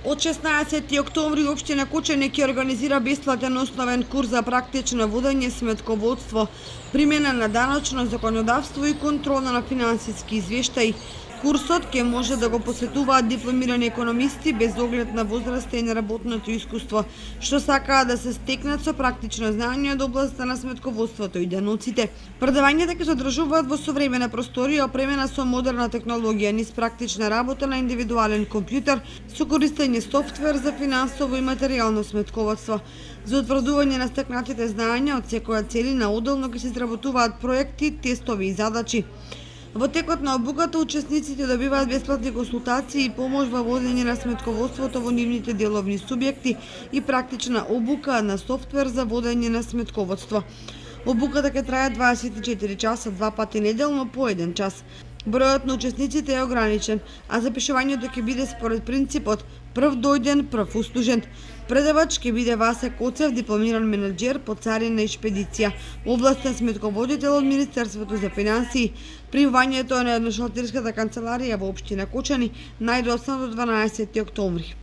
Од 16 октомври општина Кочани ќе организира бесплатен основен курс за практично водење сметководство, примена на даночно законодавство и контрола на финансиски извештаи. Курсот ќе може да го посетуваат дипломирани економисти без оглед на возраста и на работното искуство, што сакаат да се стекнат со практично знаење од областта на сметководството и даноците. Предавањата ќе се одржуваат во современа просторија опремена со модерна технологија низ практична работа на индивидуален компјутер со користење софтвер за финансово и материјално сметководство. За утврдување на стекнатите знаења од секоја целина одделно ќе се изработуваат проекти, тестови и задачи. Во текот на обуката учесниците добиваат бесплатни консултации и помош во водење на сметководството во нивните деловни субјекти и практична обука на софтвер за водење на сметководство. Обуката ќе трае 24 часа, 2 пати неделно по 1 час. Бројот на учесниците е ограничен, а запишувањето ќе биде според принципот прв дојден, прв услужен. Предавач ќе биде Васе Коцев, дипломиран менаџер по царина и шпедиција, областен сметководител од Министерството за финансии. Примањето е на едношалтерската канцеларија во општина Кочани најдоцна до 12 октомври.